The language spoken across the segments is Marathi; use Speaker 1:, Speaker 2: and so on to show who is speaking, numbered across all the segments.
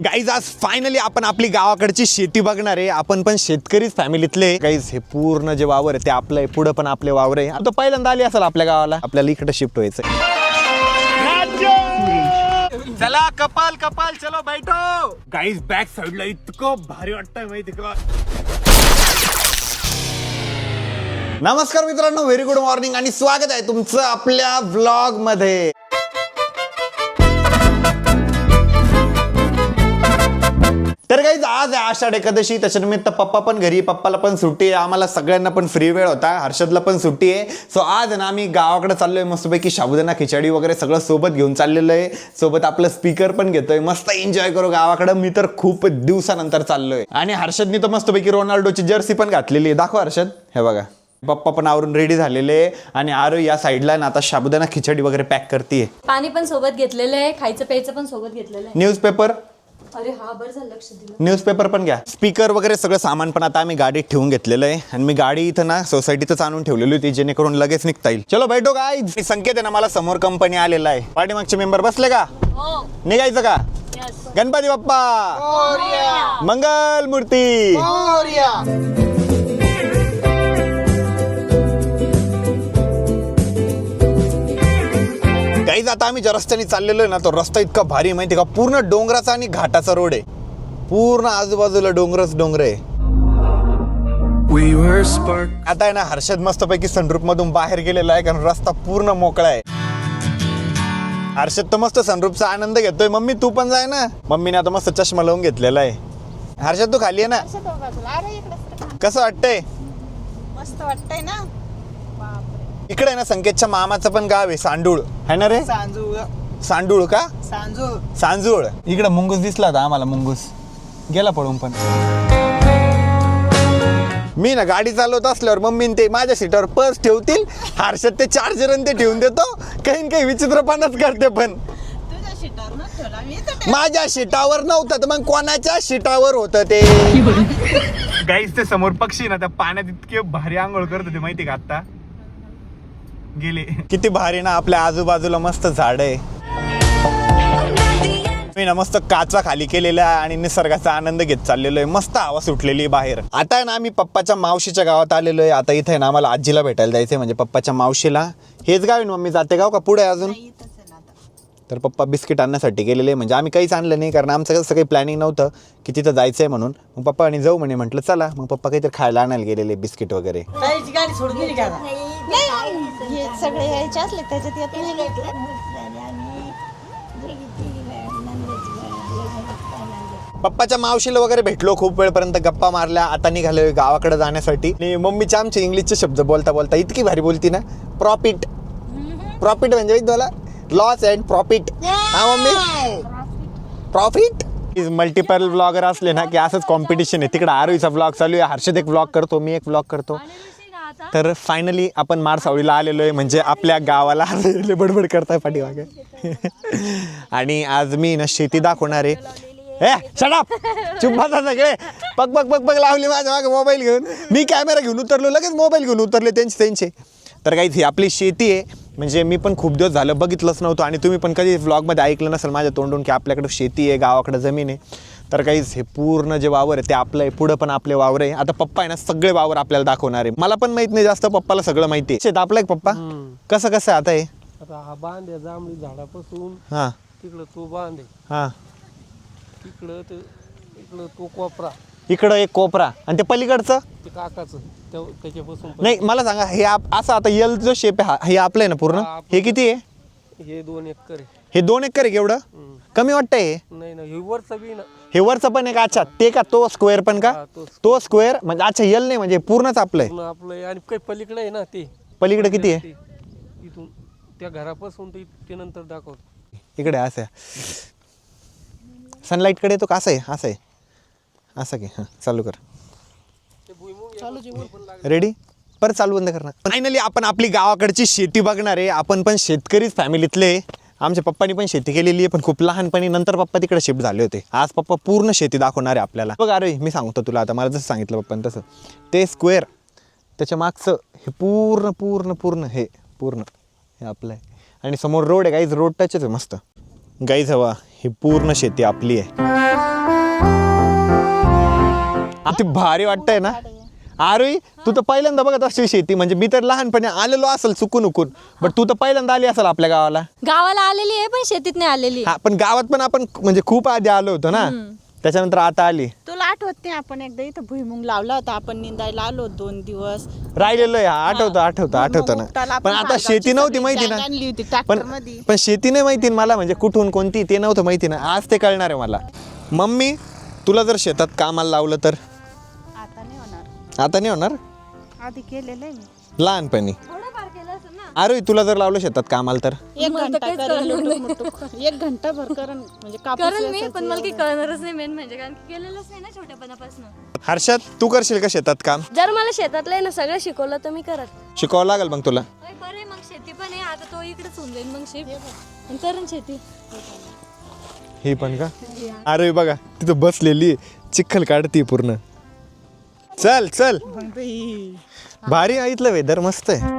Speaker 1: गाईज आज फायनली आपण आपली गावाकडची शेती बघणार आहे. आपण पण शेतकरीच फॅमिलीतले. गाईज हे पूर्ण जे वावर आहे ते आपलं आहे, पुढे पण आपले वावर आहे. आता पहिल्यांदा आली असेल आपल्या गावाला, आपल्याला इकडे शिफ्ट व्हायचं. चला कपाल कपाल चलो बैठो. गाईज बॅक साइडला इतकं भारी वाटतंय माहिती का. नमस्कार मित्रांनो, व्हेरी गुड मॉर्निंग आणि स्वागत आहे तुमचं आपल्या व्लॉग मध्ये. तर गाईज आज आहे आषाढ एकादशी, त्याच्यानिमित्त पप्पा पण घरी, पप्पाला पण सुट्टी आहे, आम्हाला सगळ्यांना पण फ्री वेळ होता, हर्षदला पण सुट्टी आहे. सो आज आहे ना आम्ही गावाकडे चाललोय, मस्तपैकी साबुदाणा खिचडी वगैरे सगळं सोबत घेऊन चाललेलं आहे. सोबत आपलं स्पीकर पण घेतोय, मस्त एन्जॉय करू गावाकडे. मी तर खूप दिवसानंतर चाललोय आणि हर्षदनी तर मस्तपैकी रोनाल्डोची जर्सी पण घातलेली आहे. दाखव हर्षद, हे बघा पप्पा पण आवरून रेडी झालेले आणि आरो या साईडला ना आता साबुदाणा खिचडी वगैरे पॅक करते.
Speaker 2: पाणी पण सोबत घेतलेलं आहे, खायचं प्यायचं पण सोबत घेतलेलं आहे.
Speaker 1: न्यूजपेपर,
Speaker 2: अरे हा बरं झालं लक्ष दिलं.
Speaker 1: न्यूजपेपर पण घ्या. स्पीकर वगैरे सगळं सामान पण आता आम्ही गाडीत ठेवून घेतलेलं आहे आणि मी गाडी इथं ना सोसायटीतच आणून ठेवलेली होती, जेणेकरून लगेच निघता येईल. चलो बैठो गाईज. संकेत आहे ना, मला समोर कंपनी आलेला आहे. पाठीमागचे मेंबर बसले का? निघायचं का? गणपती बाप्पा मंगल मूर्ती. गाईज आता आम्ही ज्या रस्त्याने चाललेलो आहे ना, तो रस्ता इतका भारी माहिती का, पूर्ण डोंगराचा आणि घाटाचा रोड आहे. पूर्ण आजूबाजूला डोंगरच डोंगर आहे. आता आहे ना हर्षद मस्तपैकी सनरूफ मधून बाहेर गेलेला आहे, कारण रस्ता पूर्ण मोकळा आहे. हर्षद तर मस्त सनरूफचा आनंद घेतोय. मम्मी तू पण जाय ना. मम्मीने आता मस्त चष्मा लावून घेतलेला आहे. हर्षद तू खाली आहे ना, कसं वाटतंय?
Speaker 3: मस्त वाटतंय ना.
Speaker 1: इकडे ना संकेतच्या मामाचं पण गाव आहे, सांडूळ है ना रे. सांडूळ का? सांजूळ. इकडे मुंगूस दिसला होता आम्हाला, मुंगूस गेला पळून. पण मी ना गाडी चालवत असल्यावर मम्मी ते माझ्या सीटावर पर्स ठेवतील, हर्षद ते चार्जर ते ठेवून देतो. काही काही विचित्रपणाच करते. पण माझ्या सीटावर नव्हतं तर मग कोणाच्या सीटावर होतं ते. गाईस ते समोर पक्षी ना त्या पाण्यात इतके भारी आंघोळ करत होते माहिती का, आता गेले. किती भारी ना, आपल्या आजूबाजूला मस्त झाड आहे. मी ना मस्त काचा खाली केलेला आणि निसर्गाचा आनंद घेत चाललेलो आहे. मस्त हवा सुटलेली बाहेर. आता आहे ना आम्ही पप्पाच्या मावशीच्या गावात आलेलो आहे. आता इथे ना आम्हाला आजीला भेटायला जायचंय, म्हणजे पप्पाच्या मावशीला. हेच गाव आहे ना मम्मी, जाते गाव का पुढे अजून? तर पप्पा बिस्किट आणण्यासाठी गेलेले, म्हणजे आम्ही काहीच आणलं नाही, कारण आमचं कसं काही प्लॅनिंग नव्हतं की तिथं जायचंय म्हणून. मग पप्पा आणि जाऊ म्हणे, म्हटलं चला. मग पप्पा काहीतरी खायला आणायला गेलेले, बिस्किट वगैरे.
Speaker 3: गाडी सोडून गेली का? हे सगळे यायचे असले त्याच्यात येत नाही.
Speaker 1: पप्पाच्या मावशीला वगैरे भेटलो, खूप वेळपर्यंत गप्पा मारल्या. आता निघालोय गावाकडे जाण्यासाठी. आणि मम्मीच्या आमचे इंग्लिशचे शब्द बोलता बोलता इतकी भारी बोलती ना. प्रॉफिट, प्रॉफिट म्हणजे मला लॉस अँड प्रॉफिट. हा मम्मी, प्रॉफिट. मल्टिपल व्लॉगर असले ना की असंच कॉम्पिटिशन आहे. तिकडे आरोहीचा व्लॉग चालू आहे, हर्षद एक व्लॉग करतो, मी एक व्लॉग करतो. तर फायनली आपण मारसावळीला आलेलो आहे, म्हणजे आपल्या गावाला. बडबड करताय पाठीमागे. आणि आज मी ना शेती दाखवणार आहे. शट अप, चुप बसा सगळे. पग पग पग पग लावली माझ्या मागे मोबाईल घेऊन. मी कॅमेरा घेऊन उतरलो, लगेच मोबाईल घेऊन उतरले त्यांचे. तर काही ही आपली शेती आहे, म्हणजे मी पण खूप दिवस झालं बघितलंच नव्हतं आणि तुम्ही पण कधी व्लॉगमध्ये ऐकलं नसेल माझ्या तोंडून की आपल्याकडे शेती आहे, गावाकडे जमीन आहे. तर काहीच हे पूर्ण जे वावर आहे ते आपलं आहे, पुढं पण आपले वावर आहे. आता पप्पा आहे ना सगळे वावर आपल्याला दाखवणार आहे. मला पण माहित नाही जास्त, पप्पाला सगळं माहिती आहे. शेत आपलं आहे पप्पा. कसं कसं आता हे?
Speaker 4: आता हा बांध आहे जांभळी झाडापासून,
Speaker 1: हां
Speaker 4: तिकडं तो बांध आहे,
Speaker 1: हां,
Speaker 4: इकडं तो कोपरा,
Speaker 1: इकडं एक कोपरा आणि ते पलीकडचं
Speaker 4: ते काकाचं त्याच्यापासून
Speaker 1: नाही. मला सांगा हे असं आता यल जो शेप आहे हे आपलं आहे ना पूर्ण? हे किती आहे?
Speaker 4: हे 2 एकर आहे.
Speaker 1: हे 2 एकर आहे? केवढं कमी वाटतंय हे?
Speaker 4: नाही ना, हे वरचं बी ना.
Speaker 1: हे वरचं पण एक. अच्छा, ते का तो स्क्वेअर पण का?
Speaker 4: हा,
Speaker 1: तो स्क्वेअर म्हणजे अच्छा यल नाही, म्हणजे पूर्णच आपलं आहे.
Speaker 4: पूर्ण आपलं आहे. आणि काही पलीकडे आहे ना, ते
Speaker 1: पलीकडे किती आहे?
Speaker 4: इथून त्या घरापासून ते नंतर दाखवतो.
Speaker 1: इकडे असं सनलाईटकडे तो कसं आहे? असं आहे, असं की. हां चालू कर. रेडी? परत चालू बंद करणार. फायनली आपण आपली गावाकडची शेती बघणार आहे. आपण पण शेतकरीच फॅमिलीतले. आमच्या पप्पानी पण शेती केलेली आहे, पण खूप लहानपणी. नंतर पप्पा तिकडे शिफ्ट झाले होते. आज पप्पा पूर्ण शेती दाखवणार आहे आपल्याला. बघ अरे मी सांगतो तुला, आता मला जसं सांगितलं पप्पाने तसं. ते स्क्वेअर, त्याच्या मागचं हे पूर्ण पूर्ण पूर्ण हे पूर्ण हे आपलं आहे. आणि समोर रोड आहे गाईज, रोड टचच आहे मस्त. गाईज हवा ही पूर्ण शेती आपली आहे. ती भारी वाटतंय ना. आरोही तू तर पहिल्यांदा बघत असते शेती, म्हणजे मी तर लहानपणी आलेलो असेल चुकून उकून, बट तू तर पहिल्यांदा आली असेल आपल्या गावाला.
Speaker 2: गावाला आलेली आहे पण शेतीत नाही आलेली.
Speaker 1: हा, पण गावात पण आपण म्हणजे खूप आधी आलो होतो ना, त्याच्यानंतर आता आली.
Speaker 3: तुला आठवत नाही आपण एकदा इथं भुईमुंग लावला होता, आपण निंदायला आलो 2 दिवस.
Speaker 1: राहिलेलं आहे. आठवतं ना. पण आता शेती नव्हती माहिती ना.
Speaker 3: आणली होती ट्रॅक्टरमध्ये.
Speaker 1: पण शेती नाही माहिती ना मला, म्हणजे कुठून कोणती ते नव्हतं माहिती ना. आज ते कळणार आहे मला. मम्मी तुला जर शेतात कामाला लावलं तर? आता नाही होणार.
Speaker 3: आधी केलेलं आहे मी.
Speaker 1: लहानपणी. अरे तुला जर लावलं शेतात कामाला तर?
Speaker 3: 1 घंटा करेल. 1 घंटा भर करण म्हणजे
Speaker 2: करेल मी, पण मला काही कळणारच नाही मेन म्हणजे, कारण की केलेलंच नाही ना छोट्यापणापासून.
Speaker 1: हर्षद तू करशील का शेतात काम?
Speaker 5: जर मला शेतातलं आहे ना सगळं शिकवलं तर मी करत.
Speaker 1: शिकावं लागेल मग तुला.
Speaker 2: बरे मग शेती पण आहे आता, तो इकडेच होऊन जाईल मग शेती करण शेती.
Speaker 1: हे पण का? अरे बघा तिथं बसलेली चिखल काढती पूर्ण. चल चल, भारी ऐकलं वेदर मस्त आहे.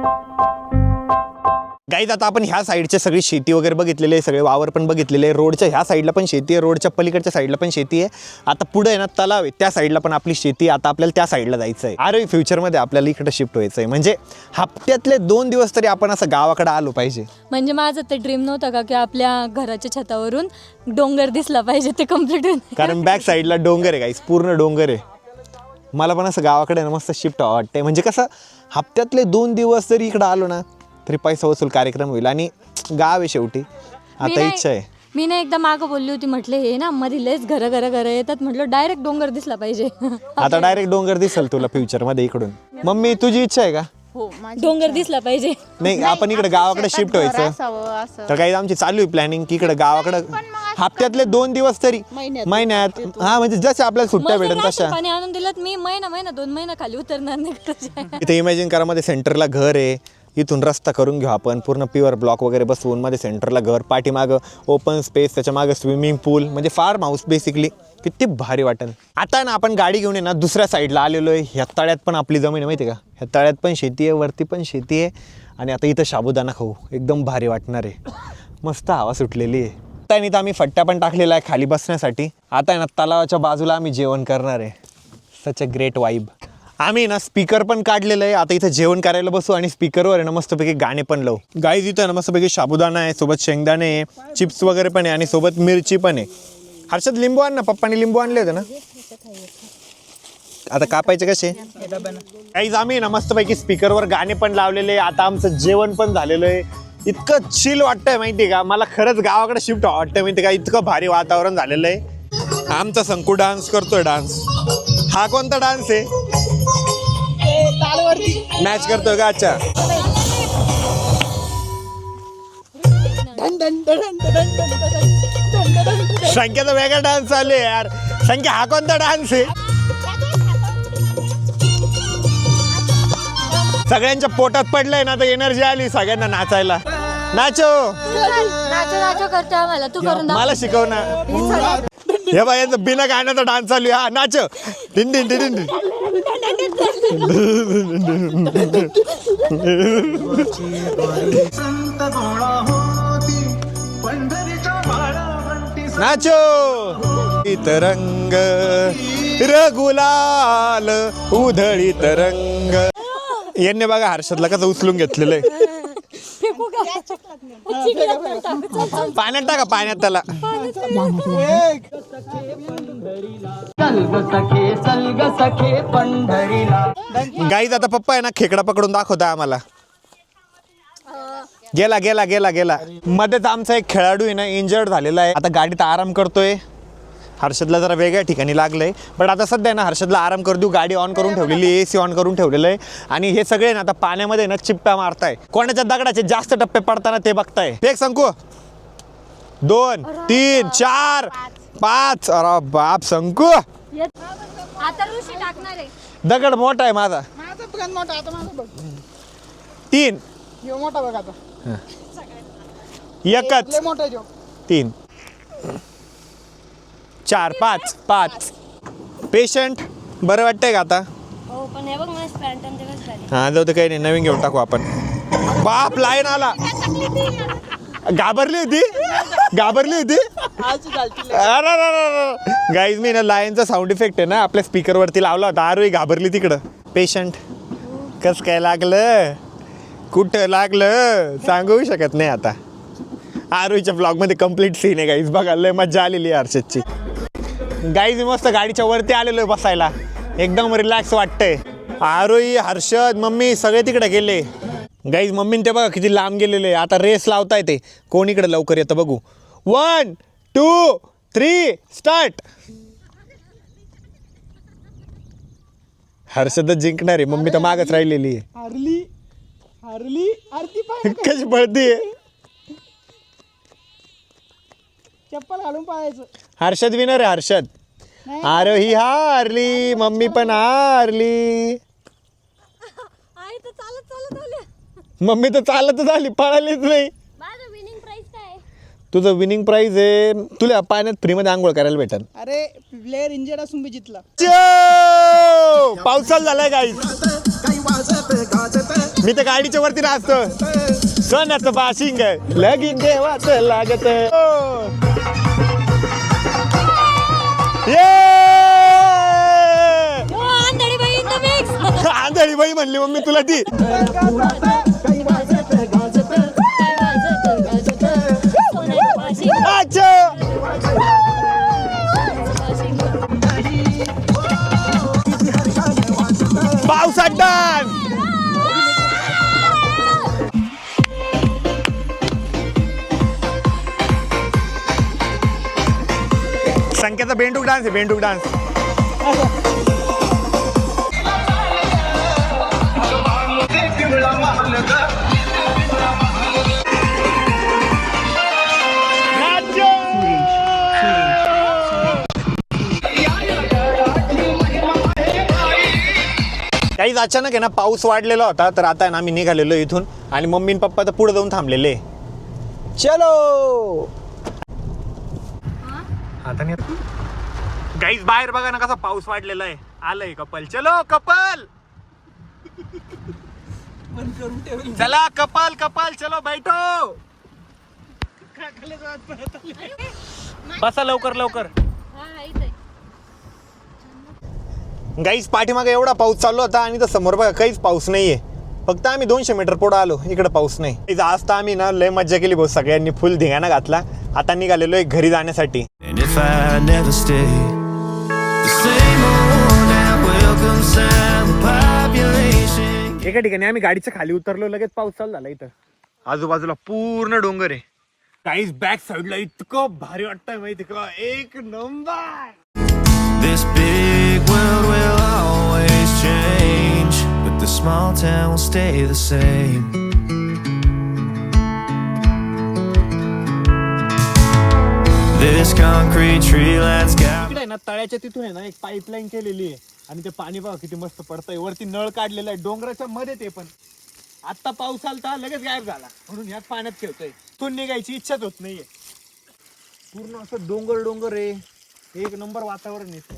Speaker 1: गाईज आता आपण ह्या साईडच्या सगळी शेती वगैरे बघितलेले आहे, सगळे वावर पण बघितलेले आहे. रोडच्या ह्या साईडला पण शेती आहे, रोडच्या पलीकडच्या साईडला पण शेती आहे. आता पुढे आहे ना तलाव आहे, त्या साईडला पण आपली शेती. आता आपल्याला त्या साईडला जायचं आहे. अरे फ्युचरमध्ये आपल्याला इकडे शिफ्ट व्हायचं आहे, म्हणजे हप्त्यातले 2 दिवस तरी आपण असं गावाकडे आलो पाहिजे.
Speaker 2: म्हणजे माझं ते ड्रीम नव्हतं का की आपल्या घराच्या छतावरून डोंगर दिसला पाहिजे, ते कम्प्लीट होईल.
Speaker 1: कारण बॅक साईडला डोंगर आहे गाईज, पूर्ण डोंगर आहे. मला पण असं गावाकडे ना मस्त शिफ्ट व्हावं वाटतंय, म्हणजे कसं हप्त्यातले 2 दिवस जरी इकडं आलो ना तरी पैसा वसूल कार्यक्रम होईल. आणि गाव आहे शेवटी. आता इच्छा आहे.
Speaker 2: मी ना एकदा मागं बोलली होती, म्हटले हे ना मध्ये लयच घर येतात, म्हटलं डायरेक्ट डोंगर दिसला पाहिजे.
Speaker 1: आता डायरेक्ट डोंगर दिसेल तुला फ्युचर मध्ये इकडून. मम्मी तुझी इच्छा आहे का?
Speaker 3: हो,
Speaker 2: डोंगर दिसला पाहिजे.
Speaker 1: नाही आपण इकडे गावाकडे शिफ्ट व्हायचं.
Speaker 3: असं
Speaker 1: तर काही आमची चालू आहे प्लॅनिंग की इकडे गावाकडे हप्त्यातले 2 दिवस तरी महिन्यात. हा म्हणजे जसं आपल्याला सुट्ट्या भेटेल तशा.
Speaker 2: पाणी आणून दिलं मी महिना 2 महिना खाली उतरणार नाही.
Speaker 1: इथे इमॅजिन करा, मध्ये सेंटरला घर आहे, इथून रस्ता करून घेऊ आपण पूर्ण प्युअर ब्लॉक वगैरे बसवून. मध्ये सेंटरला घर, पाठीमागं ओपन स्पेस, त्याच्या मागं स्विमिंग पूल, म्हणजे फार्म हाऊस बेसिकली. किती भारी वाटेल. आता ना आपण गाडी घेऊन ना दुसऱ्या साईडला आलेलो आहे. ह्या तळ्यात पण आपली जमीन आहे माहिती आहे का. ह्या तळ्यात पण शेती आहे, वरती पण शेती आहे. आणि आता इथं साबुदाणा खाऊ, एकदम भारी वाटणार आहे. मस्त हवा सुटलेली आहे. आता नाही तर आम्ही फट्टा पण टाकलेला आहे खाली बसण्यासाठी. आता आहे ना तलावाच्या बाजूला आम्ही जेवण करणार आहे. सच अ ग्रेट वाईब. आम्ही ना स्पीकर पण काढलेलं आहे. आता इथं जेवण करायला बसू आणि स्पीकरवर आहे ना मस्तपैकी गाणे पण लावू. गाईज इथं ना मस्तपैकी साबुदाणा आहे, सोबत शेंगदाणे आहे, चिप्स वगैरे पण आहे आणि सोबत मिरची पण आहे. हर्षद लिंबू आण ना, पप्पाने लिंबू आणले होते ना. आता कापायचे कसे? गाईज आम्ही ना मस्तपैकी स्पीकरवर गाणे पण लावलेले. आता आमचं जेवण पण झालेलं आहे. इतकं चिल वाटतंय माहिती का. मला खरंच गावाकडे शिफ्ट वाटतंय माहिती का. इतकं भारी वातावरण झालेलं आहे. आमचा संकू डान्स करतोय. डान्स हा कोणता डान्स आहे? मॅच करतोय का? अच्छा. संख्याचा वेगळा डान्स चालू आहे यार. संख्या हा कोणता डान्स आहे? सगळ्यांच्या पोटात पडलंय ना तर एनर्जी आली सगळ्यांना नाचायला. नाचो
Speaker 2: नाचो करतो आम्हाला, तू करून दाखव.
Speaker 1: मला शिकव ना. हे बाई यांचा बिना गाण्याचा डान्स चालू आहे. हा नाच. दिन दिन दिन दिन. नाचो. तरंग रघुलाल उधळीत रंग. यांनी बघा हर्षदला कसं उचलून घेतलेलं आहे. पाण्यात टाका, पाण्यात त्याला. गाईज आता पप्पा आहे ना खेकडा पकडून दाखवता आम्हाला. गेला गेला गेला गेला. मध्येच आमचा एक खेळाडू आहे ना इंजर्ड झालेला आहे. आता गाडीत आराम करतोय. हर्षदला जरा वेगळ्या ठिकाणी लागलंय, बट आता सध्या ना हर्षदला आराम कर देऊ. गाडी ऑन करून ठेवलेली, AC ऑन करून ठेवलेलं आहे. आणि हे सगळे ना आता पाण्यामध्ये ना चिप्प्या मारताय. कोणाच्या दगडाचे जास्त टप्पे पडताना ते बघताय. एक संकू 2 3 4 5. अरे बाप संकू,
Speaker 2: आता ऋषी टाकणार आहे.
Speaker 1: दगड मोठा आहे माझा.
Speaker 3: मोठा आता माझं बघ.
Speaker 1: 3
Speaker 3: मोठा बघ आता.
Speaker 1: एकच
Speaker 3: मोठा
Speaker 1: 3 4 5. पेशंट बरं वाटतंय का आता?
Speaker 5: हो पण हे बघ मला स्पॅन्ट आणि दिवस झाले.
Speaker 1: हा जाऊ तर काही नाही, नवीन घेऊन टाकू आपण. बाप लाईन आला. घाबरली होती गाईज मी ना लायनचा साऊंड इफेक्ट आहे ना आपल्या स्पीकरवरती लावला होता. आरोही घाबरली तिकडं. पेशंट कस काय लागलं, कुठं लागलं सांगू शकत नाही आता. आरोहीच्या ब्लॉगमध्ये कम्प्लीट सीन आहे गाईज. बघा लय मजा आलेली आहे हर्षदची. गाईज मस्त गाडीच्या वरती आलेलो आहे बसायला, एकदम रिलॅक्स वाटतंय. आरोही, हर्षद, मम्मी सगळे तिकडे गेले. गाईज मम्मीने ते बघा किती लांब गेलेले. आता रेस लावताय ते कोण इकडे लवकर येतं बघू. 1 2 3 स्टार्ट. हर्षदच जिंकणार आहे, मम्मी तर मागच राहिलेली आहे.
Speaker 3: हरली आरती पाय
Speaker 1: कशी पळतीये.
Speaker 3: चप्पल घालून पाहायचं.
Speaker 1: हर्षद विनर आहे हर्षद. आरोही हारली, मम्मी पण हारली.
Speaker 5: आई तर चालत चालत आले.
Speaker 1: मम्मी तर चालतच आली, पळालीच नाही.
Speaker 5: माझं विनिंग प्राइस काय?
Speaker 1: तुझं विनिंग प्राइज आहे तुला पाण्यात फ्रीमध्ये आंघोळ करायला भेटेल.
Speaker 3: अरे प्लेअर इंजर्ड असून बी जितला.
Speaker 1: पाऊस चालू झालाय गाईस. मी तर गाडीच्या वरती नाचतो. सणाचं बाशिंग लगीन देवाचं लागत.
Speaker 2: आंधळी बाई in the mix.
Speaker 1: आंधळी बाई म्हणली मम्मी तुला ती. अच्छा पावसात डान्स. संख्याचा बेंडूक डान्स आहे, बेंडूक डान्स. काहीच अचानक आहे ना पाऊस वाढलेला होता, तर आता आहे ना आम्ही निघालेलो इथून आणि मम्मी आणि पप्पा तर पुढे जाऊन थांबलेले. चलो आता नाही गाईज बाहेर बघा ना कसा पाऊस वाढलेला आहे. आलंय कपल. चलो कपल, चला कपल कपल चलो बैठो. बसा लवकर लवकर. गाईज पाठीमागे एवढा पाऊस चालू होता आणि तर समोर बघा काहीच पाऊस नाहीये. फक्त आम्ही 200 मीटर पुढे आलो, इकडे पाऊस नाही. आज तर आम्ही ना लय मज्जा केली भाऊ, सगळ्यांनी फुल धिंगाणा घातला. आता निघालेलो आहे घरी जाण्यासाठी. एका ठिकाणी आम्ही गाडीच्या खाली उतरलो, लगेच पाऊस चालू झाला. इथं आजूबाजूला पूर्ण डोंगर आहे. काहीच बॅक साईडला इतकं भारी वाटतंय माहिती का, एक number.
Speaker 6: This big world will always change, but the small town will stay the same. This concrete tree landscape.
Speaker 1: इकडे ना तळ्याच्या तिथून आहे ना एक पाईपलाईन केलेली आहे आणि ते पाणी बघा किती मस्त पडतंय. वरती नळ काढलेला आहे डोंगराच्या मध्ये. ते पण आता पाऊस आलता लगेच गायब झाला, म्हणून ह्याच पाण्यात खेळतोय. तिथून निघायची इच्छाच होत नाहीये. पूर्ण असं डोंगर डोंगर आहे, एक नंबर वातावरण येतं.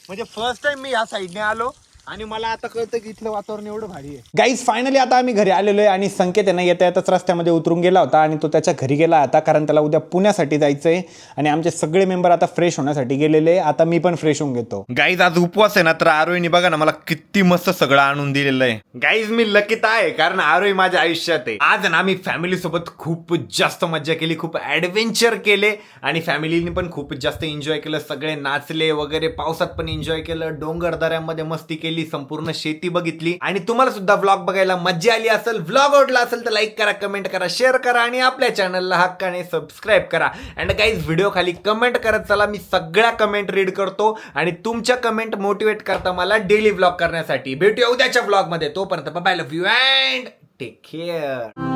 Speaker 1: म्हणजे फर्स्ट टाइम मी या साईडने आलो आणि मला आता कळतं की इथलं वातावरण एवढं भारी आहे. गाईज फायनली आता आम्ही घरी आलेलो आहे आणि संकेत आहे ना येता येताच रस्त्यामध्ये उतरून गेला होता आणि तो त्याच्या घरी गेला आता, कारण त्याला उद्या पुण्यासाठी जायचं आहे. आणि आमचे सगळे मेंबर आता फ्रेश होण्यासाठी गेलेले. आता मी पण फ्रेश होऊन घेतो. गाईज आज उपवास आहे ना, तर आरोहीने बघा ना मला किती मस्त सगळं आणून दिलेलं आहे. गाईज मी लकीत आहे कारण आरोही माझ्या आयुष्यात आहे. आज ना आम्ही फॅमिली सोबत खूप जास्त मज्जा केली, खूप ऍडव्हेंचर केले आणि फॅमिलीने पण खूप जास्त एन्जॉय केलं. सगळे नाचले वगैरे, पावसात पण एन्जॉय केलं, डोंगर दऱ्यामध्ये मस्ती केली, संपूर्ण शेती बघितली. आणि तुम्हाला सुद्धा व्लॉग बघायला मज्जा आली असेल, व्लॉग आवडला असेल तर लाईक करा, कमेंट करा, शेअर करा आणि आपल्या चॅनलला हक्काने सबस्क्राईब करा. अँड गाईज व्हिडिओ खाली कमेंट करत चला, मी सगळ्या कमेंट रीड करतो आणि तुमच्या कमेंट मोटिवेट करता मला डेली व्लॉग करण्यासाठी. भेटूया उद्याच्या व्लॉग मध्ये. तोपर्यंत bye, love you and take care.